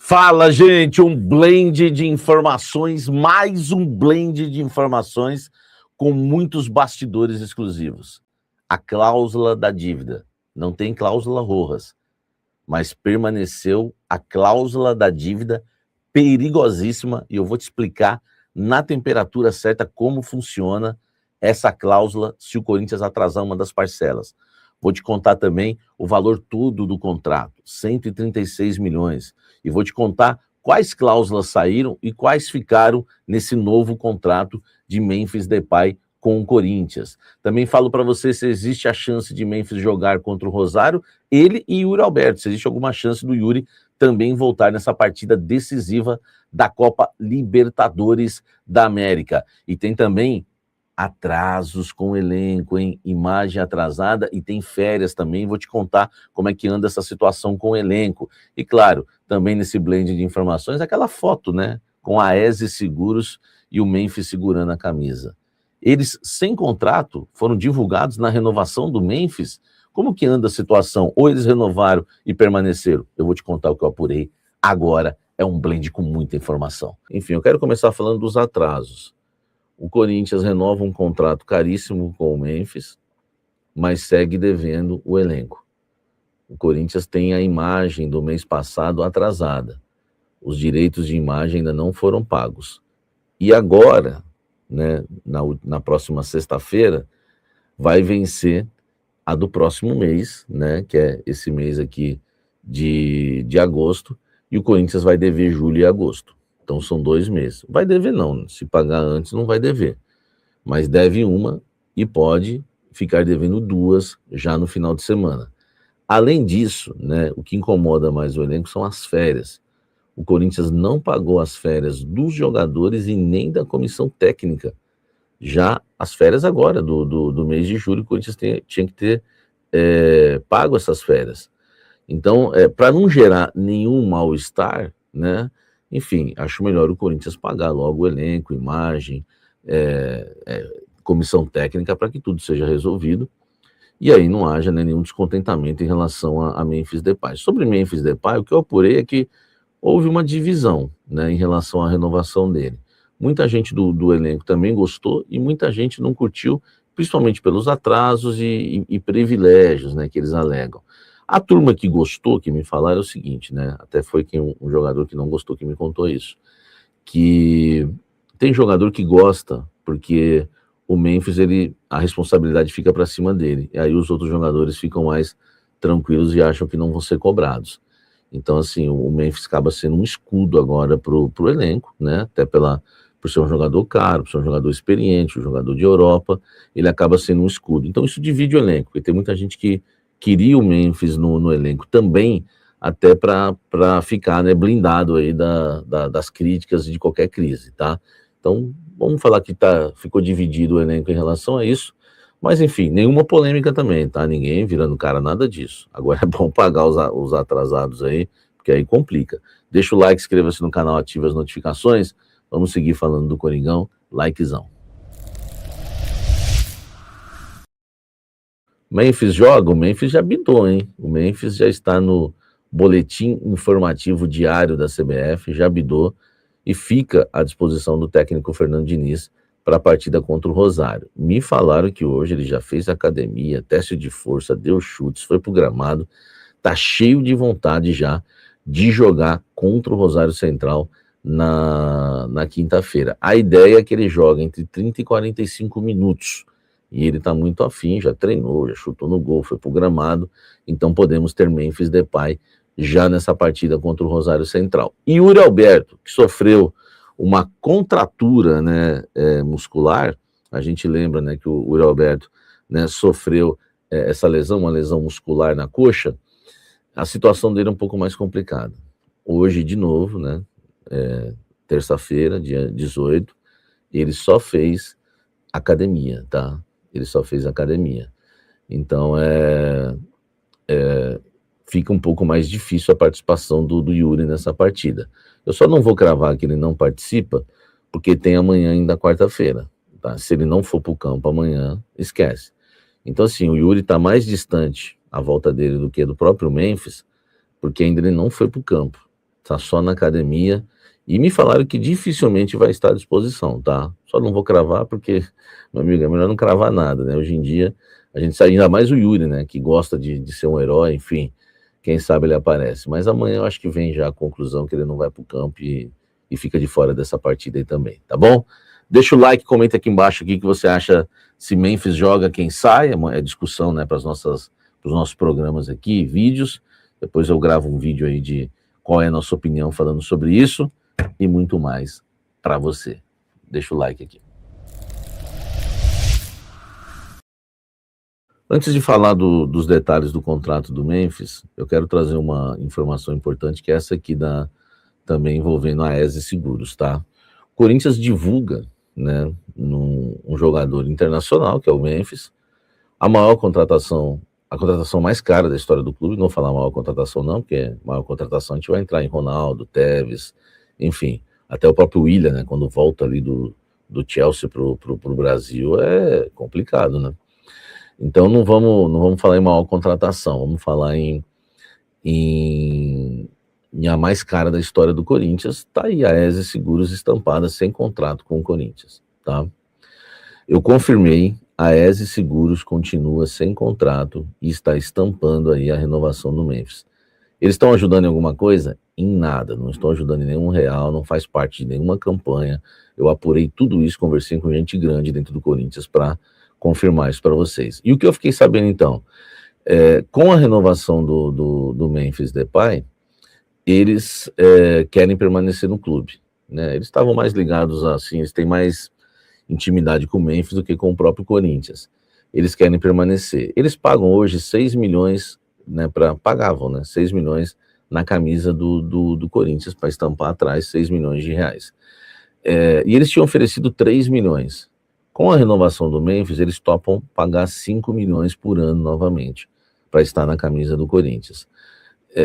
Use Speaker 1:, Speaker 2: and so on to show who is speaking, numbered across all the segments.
Speaker 1: Fala, gente, um blend de informações, mais um blend de informações com muitos bastidores exclusivos. A cláusula da dívida. Não tem cláusula Rojas, mas permaneceu a cláusula da dívida perigosíssima e eu vou te explicar na temperatura certa como funciona essa cláusula se o Corinthians atrasar uma das parcelas. Vou te contar também o valor todo do contrato, 136 milhões. E vou te contar quais cláusulas saíram e quais ficaram nesse novo contrato de Memphis Depay com o Corinthians. Também falo para você se existe a chance de Memphis jogar contra o Rosário, ele e Yuri Alberto. Se existe alguma chance do Yuri também voltar nessa partida decisiva da Copa Libertadores da América. E tem também atrasos com o elenco, hein? Imagem atrasada e tem férias também. Vou te contar como é que anda essa situação com o elenco. E claro, também nesse blend de informações, aquela foto, né? Com a ESE Seguros e o Memphis segurando a camisa. Eles, sem contrato, foram divulgados na renovação do Memphis. Como que anda a situação? Ou eles renovaram e permaneceram? Eu vou te contar o que eu apurei agora. É um blend com muita informação. Enfim, eu quero começar falando dos atrasos. O Corinthians renova um contrato caríssimo com o Memphis, mas segue devendo o elenco. O Corinthians tem a imagem do mês passado atrasada. Os direitos de imagem ainda não foram pagos. E agora, né, na próxima sexta-feira, vai vencer a do próximo mês, né, que é esse mês aqui de agosto, e o Corinthians vai dever julho e agosto. Então são 2 meses. Vai dever não, se pagar antes não vai dever. Mas deve uma e pode ficar devendo 2 já no final de semana. Além disso, né, o que incomoda mais o elenco são as férias. O Corinthians não pagou as férias dos jogadores e nem da comissão técnica. Já as férias agora, do mês de julho, o Corinthians tinha que ter pago essas férias. Então, para não gerar nenhum mal-estar, né? Enfim, acho melhor o Corinthians pagar logo o elenco, imagem, comissão técnica, para que tudo seja resolvido e aí não haja, né, nenhum descontentamento em relação a Memphis Depay. Sobre Memphis Depay, o que eu apurei é que houve uma divisão, né, em relação à renovação dele. Muita gente do elenco também gostou e muita gente não curtiu, principalmente pelos atrasos e privilégios, né, que eles alegam. A turma que gostou, que me falaram, é o seguinte, né? Até foi um jogador que não gostou que me contou isso. Que tem jogador que gosta, porque o Memphis, a responsabilidade fica para cima dele. E aí os outros jogadores ficam mais tranquilos e acham que não vão ser cobrados. Então, assim, o Memphis acaba sendo um escudo agora pro elenco, né? Até por ser um jogador caro, por ser um jogador experiente, um jogador de Europa, ele acaba sendo um escudo. Então isso divide o elenco, porque tem muita gente que queria o Memphis no elenco também, até para ficar, né, blindado aí das críticas de qualquer crise, tá? Então, vamos falar que ficou dividido o elenco em relação a isso, mas enfim, nenhuma polêmica também, tá? Ninguém virando cara, nada disso. Agora é bom pagar os atrasados aí, porque aí complica. Deixa o like, inscreva-se no canal, ative as notificações. Vamos seguir falando do Coringão. Likezão. Memphis joga? O Memphis já bidou, hein? O Memphis já está no boletim informativo diário da CBF, já bidou e fica à disposição do técnico Fernando Diniz para a partida contra o Rosário. Me falaram que hoje ele já fez academia, teste de força, deu chutes, foi pro gramado, tá cheio de vontade já de jogar contra o Rosário Central na quinta-feira. A ideia é que ele joga entre 30 e 45 minutos. E ele está muito afim, já treinou, já chutou no gol, foi pro gramado. Então podemos ter Memphis Depay já nessa partida contra o Rosário Central. E Yuri Alberto, que sofreu uma contratura, né, muscular, a gente lembra, né, que o Yuri Alberto, né, sofreu essa lesão, uma lesão muscular na coxa. A situação dele é um pouco mais complicada. Hoje, de novo, né, terça-feira, dia 18, ele só fez academia, tá? Ele só fez academia. Então, fica um pouco mais difícil a participação do Yuri nessa partida. Eu só não vou cravar que ele não participa, porque tem amanhã ainda quarta-feira, tá? Se ele não for para o campo amanhã, esquece. Então, assim, o Yuri está mais distante à volta dele do que do próprio Memphis, porque ainda ele não foi para o campo. Está só na academia. E me falaram que dificilmente vai estar à disposição, tá? Só não vou cravar porque, meu amigo, é melhor não cravar nada, né? Hoje em dia, a gente sabe, ainda mais o Yuri, né? Que gosta de ser um herói, enfim. Quem sabe ele aparece. Mas amanhã eu acho que vem já a conclusão que ele não vai para o campo e fica de fora dessa partida aí também, tá bom? Deixa o like, comenta aqui embaixo o que você acha, se Memphis joga, quem sai. É discussão, né, para os nossos programas aqui, vídeos. Depois eu gravo um vídeo aí de qual é a nossa opinião falando sobre isso e muito mais para você. Deixa o like aqui. Antes de falar dos detalhes do contrato do Memphis, eu quero trazer uma informação importante, que é essa aqui também envolvendo a ESE Seguros, tá? O Corinthians divulga, né, um jogador internacional, que é o Memphis, a contratação mais cara da história do clube. Não vou falar maior contratação não, porque maior contratação a gente vai entrar em Ronaldo, Tevez, enfim, até o próprio Willian, né, quando volta ali do Chelsea pro Brasil, é complicado, né? Então não vamos falar em maior contratação, vamos falar em a mais cara da história do Corinthians. Tá aí a ESE Seguros estampada sem contrato com o Corinthians, tá? Eu confirmei, a ESE Seguros continua sem contrato e está estampando aí a renovação do Memphis. Eles estão ajudando em alguma coisa? Em nada, não estão ajudando em nenhum real, não faz parte de nenhuma campanha. Eu apurei tudo isso, conversei com gente grande dentro do Corinthians para confirmar isso para vocês. E o que eu fiquei sabendo então, com a renovação do Memphis Depay, eles querem permanecer no clube, né? Eles estavam mais ligados assim, eles têm mais intimidade com o Memphis do que com o próprio Corinthians. Eles querem permanecer. Eles pagam hoje 6 milhões, né, pagavam, né, 6 milhões na camisa do Corinthians para estampar atrás 6 milhões de reais. E eles tinham oferecido 3 milhões. Com a renovação do Memphis, eles topam pagar 5 milhões por ano novamente para estar na camisa do Corinthians.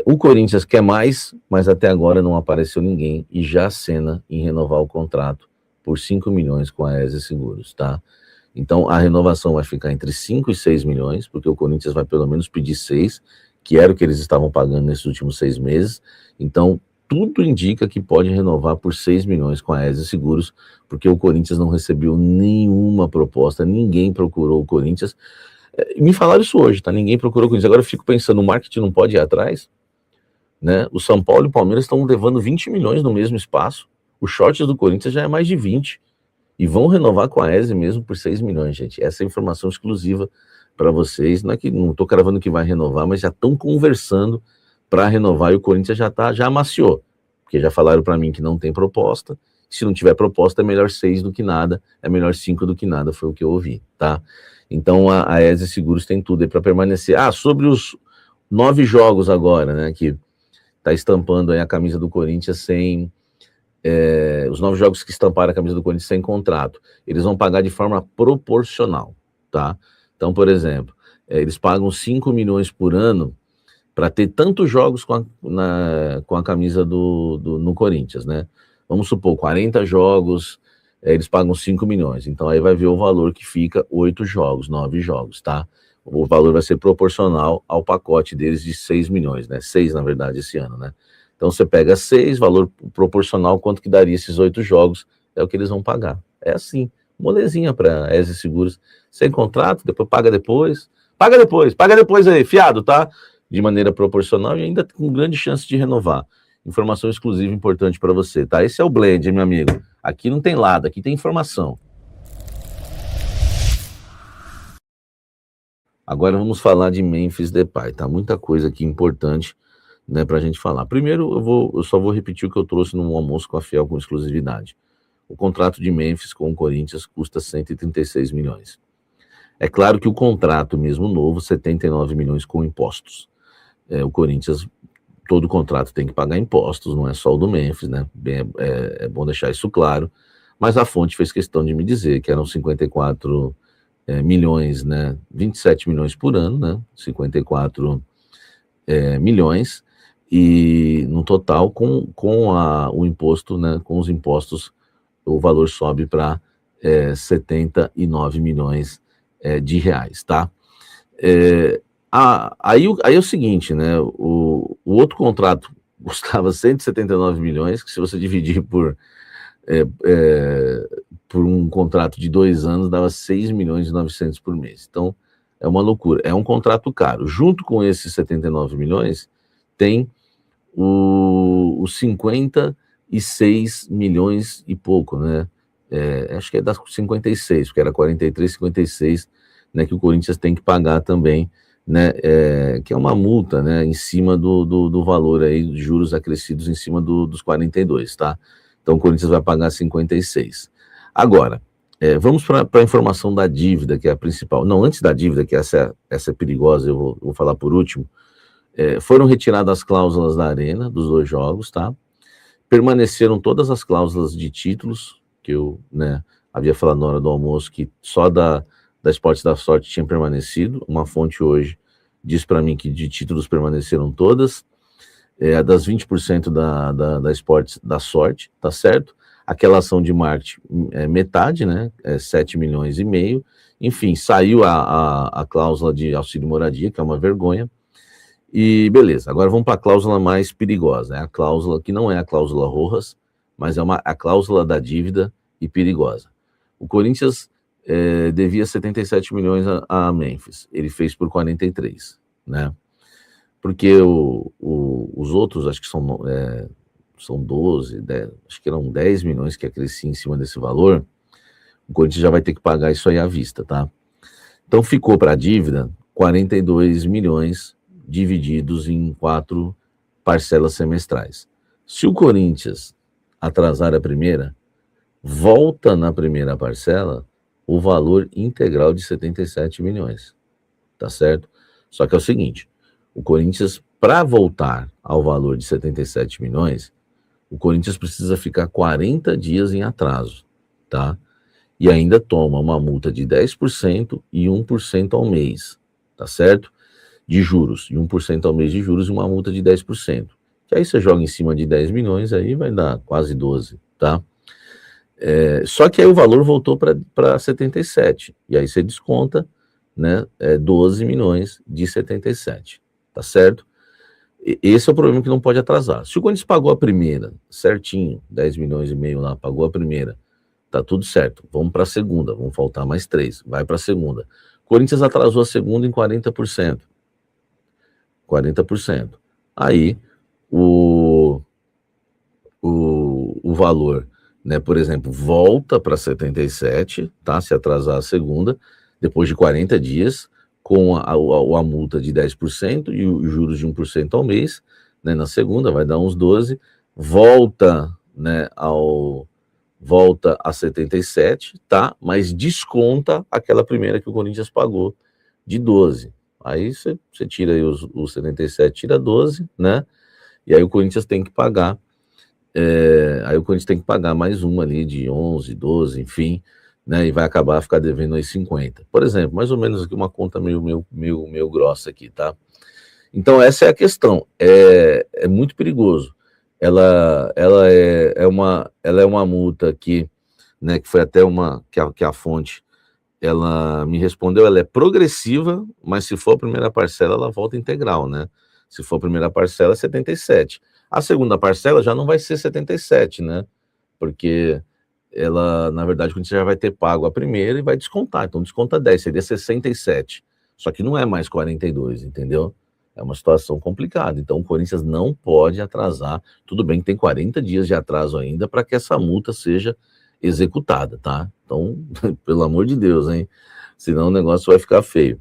Speaker 1: O Corinthians quer mais, mas até agora não apareceu ninguém e já acena em renovar o contrato por 5 milhões com a ESE Seguros, tá? Então a renovação vai ficar entre 5 e 6 milhões, porque o Corinthians vai pelo menos pedir 6, que era o que eles estavam pagando nesses últimos 6 meses. Então tudo indica que pode renovar por 6 milhões com a ESE Seguros, porque o Corinthians não recebeu nenhuma proposta, ninguém procurou o Corinthians. Me falaram isso hoje, tá? Ninguém procurou o Corinthians. Agora eu fico pensando, o marketing não pode ir atrás, né? O São Paulo e o Palmeiras estão levando 20 milhões no mesmo espaço. O shorts do Corinthians já é mais de 20. E vão renovar com a ESE mesmo por 6 milhões, gente. Essa é informação exclusiva para vocês. Não é que não estou cravando que vai renovar, mas já estão conversando para renovar e o Corinthians já amaciou. Porque já falaram para mim que não tem proposta. Se não tiver proposta, é melhor 6 do que nada, é melhor 5 do que nada, foi o que eu ouvi, tá? Então a ESE Seguros tem tudo aí para permanecer. Sobre os 9 jogos agora, né, que tá estampando aí a camisa do Corinthians sem... os 9 jogos que estamparam a camisa do Corinthians sem contrato, eles vão pagar de forma proporcional, tá? Então, por exemplo, eles pagam 5 milhões por ano para ter tantos jogos com a camisa no Corinthians, né? Vamos supor, 40 jogos, eles pagam 5 milhões. Então aí vai ver o valor que fica 8 jogos, 9 jogos, tá? O valor vai ser proporcional ao pacote deles de 6 milhões, né? 6, na verdade, esse ano, né? Então você pega 6, valor proporcional, quanto que daria esses 8 jogos, é o que eles vão pagar. É assim, molezinha para ESE Seguros, sem contrato, depois paga depois aí, fiado, tá? De maneira proporcional e ainda com grande chance de renovar. Informação exclusiva importante para você, tá? Esse é o blend, meu amigo. Aqui não tem lado, aqui tem informação. Agora vamos falar de Memphis Depay, tá? Muita coisa aqui importante, né, pra gente falar. Primeiro, eu só vou repetir o que eu trouxe no almoço com a Fiel com exclusividade. O contrato de Memphis com o Corinthians custa 136 milhões. É claro que o contrato mesmo novo, 79 milhões com impostos. O Corinthians, todo contrato tem que pagar impostos, não é só o do Memphis, né? É bom deixar isso claro. Mas a fonte fez questão de me dizer que eram 54 milhões, né? 27 milhões por ano, né? 54 milhões. E no total, com o imposto, né? Com os impostos, o valor sobe para 79 milhões de reais, tá? Aí é o seguinte, né? O outro contrato custava 179 milhões, que se você dividir por um contrato de 2 anos, dava 6 milhões e 900 por mês. Então, é uma loucura. É um contrato caro. Junto com esses 79 milhões, tem os 56 milhões e pouco, né? Acho que é das 56, porque era 43, 56, né, que o Corinthians tem que pagar também, né, que é uma multa, né, em cima do valor aí, de juros acrescidos em cima dos 42, tá? Então o Corinthians vai pagar 56. Agora, vamos para a informação da dívida, que é a principal. Não, antes da dívida, que essa é perigosa, eu vou falar por último. Foram retiradas as cláusulas da Arena, dos 2 jogos, tá? Permaneceram todas as cláusulas de títulos, que eu, né, havia falado na hora do almoço, que só da Esportes da Sorte tinha permanecido. Uma fonte hoje diz para mim que de títulos permaneceram todas. Das 20% da Esportes da Sorte, tá certo? Aquela ação de marketing, metade, né? 7 milhões e meio. Enfim, saiu a cláusula de auxílio moradia, que é uma vergonha. E beleza, agora vamos para a cláusula mais perigosa. É a cláusula que não é a cláusula Rojas, mas é a cláusula da dívida e perigosa. O Corinthians devia 77 milhões a Memphis. Ele fez por 43, né? Porque os outros, acho que são 12, 10, acho que eram 10 milhões que acrescia em cima desse valor. O Corinthians já vai ter que pagar isso aí à vista, tá? Então ficou para a dívida 42 milhões divididos em 4 parcelas semestrais. Se o Corinthians atrasar a primeira, volta na primeira parcela o valor integral de 77 milhões, tá certo? Só que é o seguinte, o Corinthians, para voltar ao valor de 77 milhões, o Corinthians precisa ficar 40 dias em atraso, tá? E ainda toma uma multa de 10% e 1% ao mês, tá certo? De juros, e 1% ao mês de juros e uma multa de 10%. Que aí você joga em cima de 10 milhões, aí vai dar quase 12, tá? Só que aí o valor voltou para 77, e aí você desconta, né, 12 milhões de 77, tá certo? Esse é o problema que não pode atrasar. Se o Corinthians pagou a primeira, certinho, 10 milhões e meio lá, pagou a primeira, tá tudo certo, vamos para a segunda, vão faltar mais 3, vai para a segunda. O Corinthians atrasou a segunda em 40%. 40%. Aí, o valor, né, por exemplo, volta para 77, tá? Se atrasar a segunda, depois de 40 dias, com a multa de 10% e os juros de 1% ao mês, né, na segunda, vai dar uns 12, volta, né, volta a 77, tá? Mas desconta aquela primeira que o Corinthians pagou de 12. Aí você tira aí os 77, tira 12, né? E aí o Corinthians tem que pagar, mais uma ali de 11, 12, enfim, né? E vai acabar a ficar devendo aí 50. Por exemplo, mais ou menos aqui uma conta meio grossa aqui, tá? Então essa é a questão. É muito perigoso. Ela é uma multa que, né? Que foi até que a fonte ela me respondeu, ela é progressiva, mas se for a primeira parcela, ela volta integral, né? Se for a primeira parcela, é 77. A segunda parcela já não vai ser 77, né? Porque ela, na verdade, quando você já vai ter pago a primeira e vai descontar. Então, desconta 10, seria 67. Só que não é mais 42, entendeu? É uma situação complicada. Então, o Corinthians não pode atrasar. Tudo bem que tem 40 dias de atraso ainda para que essa multa seja executada, tá? Então, pelo amor de Deus, hein? Senão o negócio vai ficar feio.